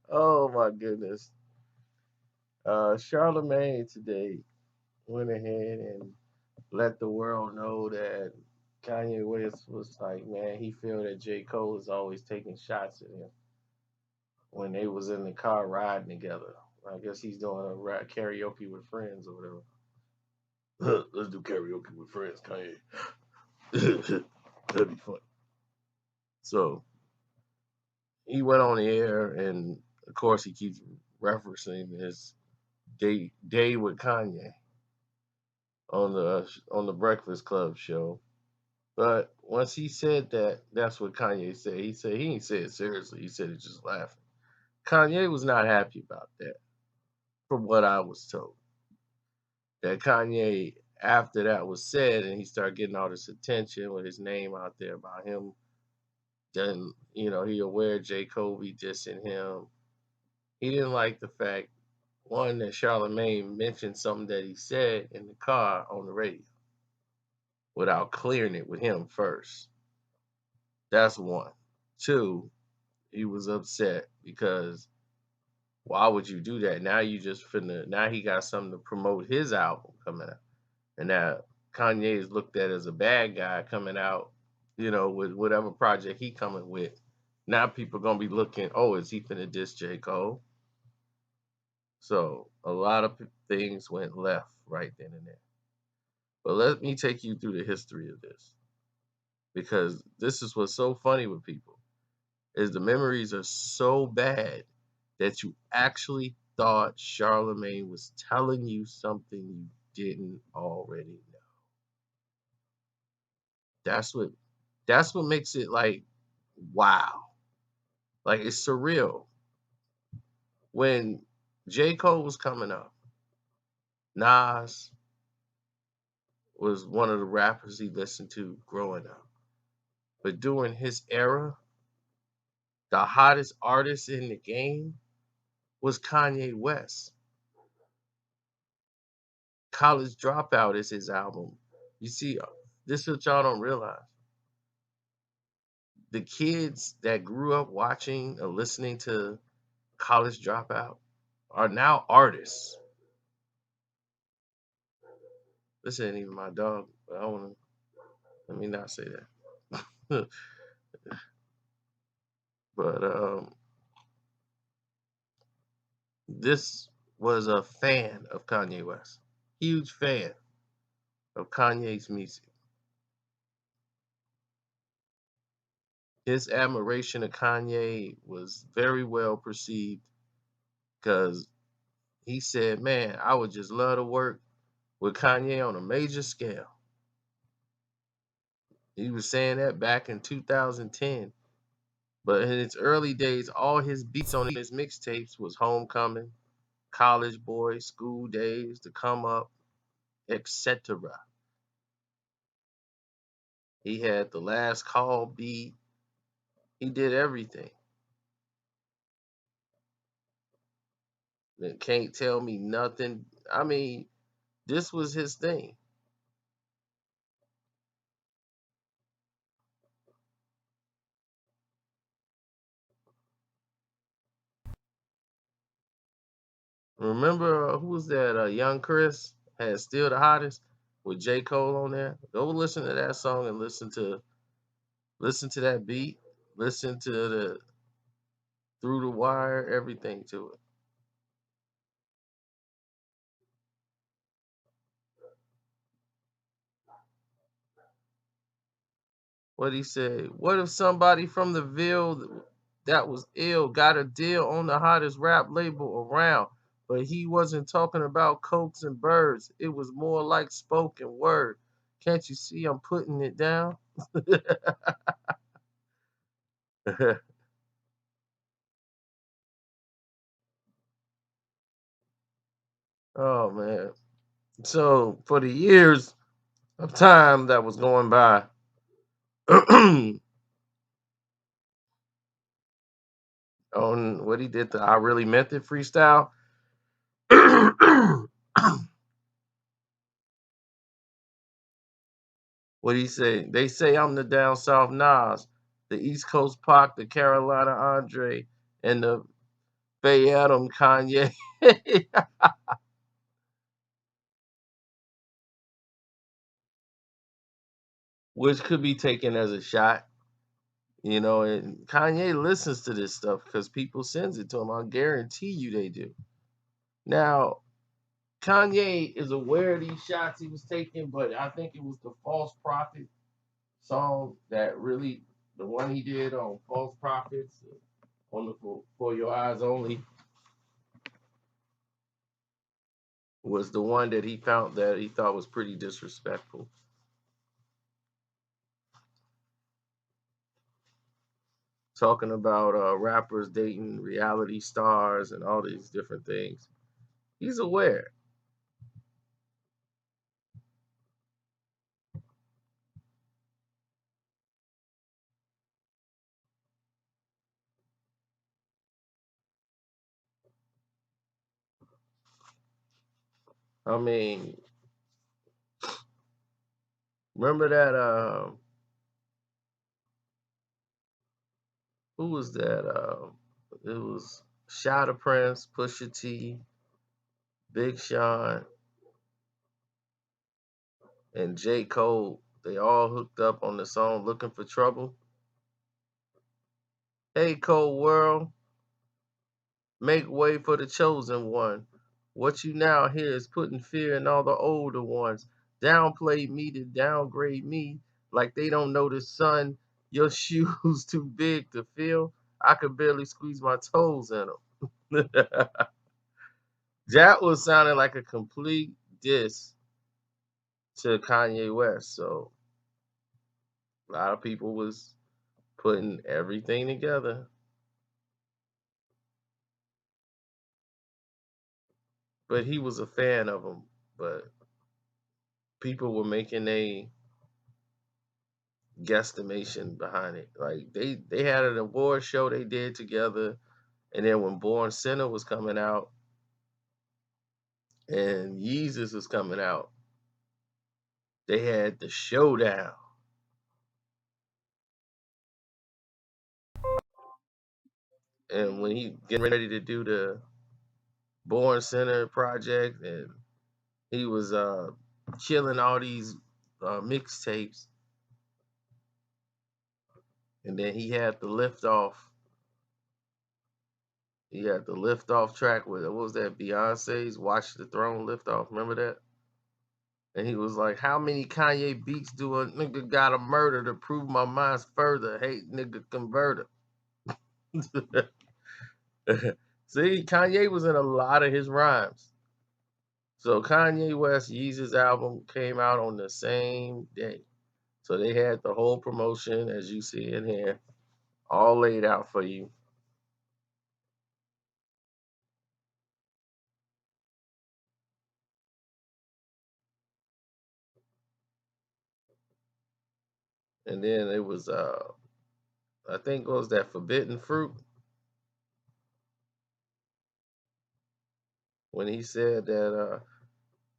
Oh my goodness. Charlemagne today went ahead and let the world know that Kanye West was like, man, he feel that J. Cole is always taking shots at him when they was in the car riding together. I guess he's doing a karaoke with friends or whatever. Let's do karaoke with friends, Kanye. That'd be fun. So he went on the air, and of course he keeps referencing his day with Kanye on the Breakfast Club show. But once he said that, that's what Kanye said. He said he didn't say it seriously. He said it just laughing. Kanye was not happy about that, from what I was told. That Kanye, after that was said, and he started getting all this attention with his name out there about him, then he aware J. Cole be dissing him. He didn't like the fact, one, that Charlemagne mentioned something that he said in the car on the radio without clearing it with him first. That's one. Two, he was upset because why would you do that? Now you just finna, now he got something to promote his album coming out. And now Kanye is looked at as a bad guy coming out, with whatever project he coming with. Now people gonna be looking, oh, is he finna diss J. Cole? So a lot of things went left right then and there. But let me take you through the history of this because this is what's so funny with people is the memories are so bad that you actually thought Charlemagne was telling you something you didn't already know. That's what that's what makes it like wow. Like it's surreal. When J. Cole was coming up, Nas was one of the rappers he listened to growing up. But during his era, the hottest artist in the game was Kanye West. College Dropout is his album. You see, this is what y'all don't realize. The kids that grew up watching or listening to College Dropout are now artists. This ain't even my dog, but I wanna let me not say that. But this was a fan of Kanye West. Huge fan of Kanye's music. His admiration of Kanye was very well perceived because he said, man, I would just love to work with Kanye on a major scale. He was saying that back in 2010. But in its early days, all his beats on his mixtapes was Homecoming, College Boy, School Days, The Come Up, etc. He had the Last Call beat. He did everything. And can't tell me nothing. I mean, this was his thing. Remember who was that? Young Chris had Still the Hottest with J. Cole on there. Go listen to that song and listen to that beat. Listen to the Through the Wire, everything to it. What he said? What if somebody from the Ville that was ill got a deal on the hottest rap label around, but he wasn't talking about cokes and birds. It was more like spoken word. Can't you see I'm putting it down? Oh man. So for the years of time that was going by, on what he did, the I Really Meant It freestyle. What he say? They say I'm the down south Nas, the East Coast Pac, the Carolina Andre. and the Faye Adam Kanye, which could be taken as a shot, you know. And Kanye listens to this stuff because people sends it to him. I guarantee you they do. Now, Kanye is aware of these shots he was taking, but I think it was the False Prophet song that really, the one he did on False Prophets, on the For Your Eyes Only, was the one that he found that he thought was pretty disrespectful. Talking about rappers dating reality stars and all these different things. He's aware. I mean, remember that? Who was that? It was Shadow Prince, Pusha T, Big Sean, and J. Cole. They all hooked up on the song "Looking for Trouble." Hey, Cole World, make way for the chosen one. What you now hear is putting fear in all the older ones. Downplay me to downgrade me like they don't know the sun. Your shoes too big to fill. I could barely squeeze my toes in them. That was sounding like a complete diss to Kanye West. So a lot of people was putting everything together. But he was a fan of him. But people were making a guesstimation behind it. Like they had an award show they did together, and then when Born Sinner was coming out and Yeezus was coming out, they had the showdown. And when he getting ready to do the Born Sinner project, and he was killing all these mixtapes, and then he had the lift off. He had the lift off track with what was that? Beyonce's "Watch the Throne" lift off. Remember that? And he was like, "How many Kanye beats do a nigga gotta murder to prove my mind's further? Hate nigga converter." See, Kanye was in a lot of his rhymes. So Kanye West Yeezus album came out on the same day. So they had the whole promotion, as you see in here, all laid out for you. And then it was I think it was that Forbidden Fruit when he said that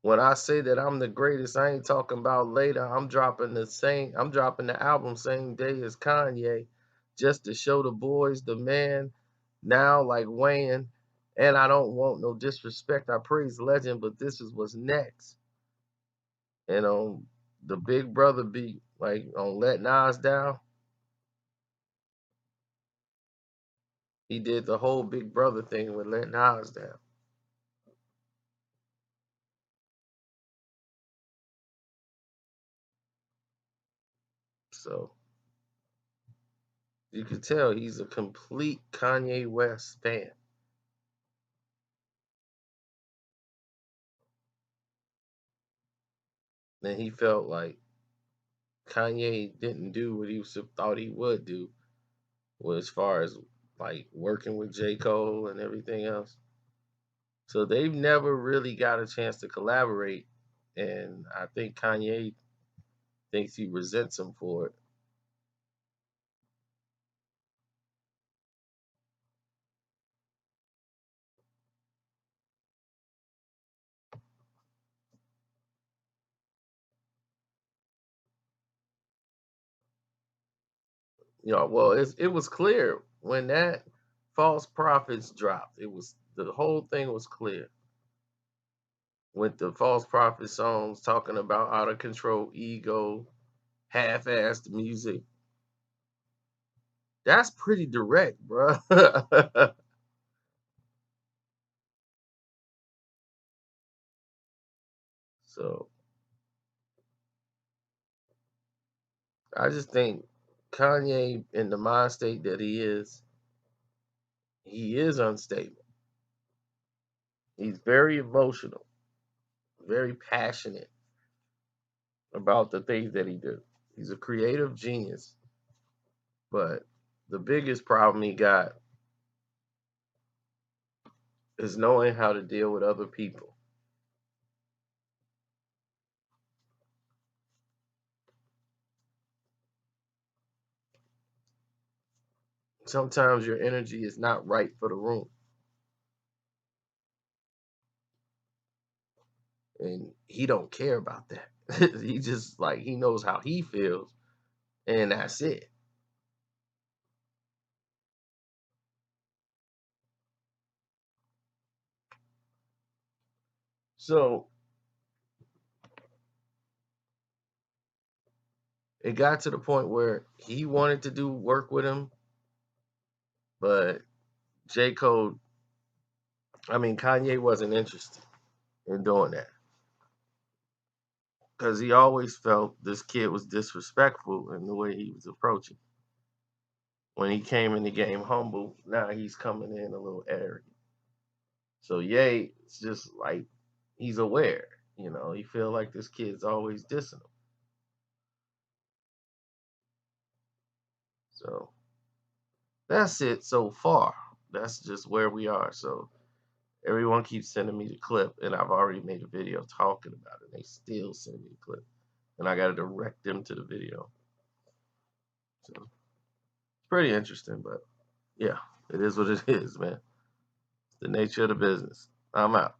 when I say that I'm the greatest, I ain't talking about later. I'm dropping the album same day as Kanye, just to show the boys the man now like Wayne. And I don't want no disrespect. I praise legend, but this is what's next. And on the Big Brother beat, like on Let Nas Down, he did the whole Big Brother thing with Let Nas Down. So you can tell he's a complete Kanye West fan. And he felt like Kanye didn't do what he thought he would do, well, as far as like working with J. Cole and everything else. So they've never really got a chance to collaborate. And I think Kanye thinks he resents him for it. You know, well, it was clear when that false prophets dropped, it was the whole thing was clear with the false prophet songs talking about out of control ego, half-assed music. That's pretty direct, bro. So I just think Kanye, in the mind state that he is unstable. He's very emotional, very passionate about the things that he do. He's a creative genius, but the biggest problem he got is knowing how to deal with other people. Sometimes your energy is not right for the room, and he don't care about that. He just like he knows how he feels, and that's it. So it got to the point where he wanted to do work with him, but J. Cole, I mean Kanye wasn't interested in doing that because he always felt this kid was disrespectful in the way he was approaching. When he came in the game humble, now he's coming in a little arrogant. So Ye, it's just like he's aware, he feel like this kid's always dissing him. So that's it so far. That's just where we are. So everyone keeps sending me the clip, and I've already made a video talking about it. They still send me the clip, and I got to direct them to the video. So it's pretty interesting, but yeah, it is what it is, man. It's the nature of the business. I'm out.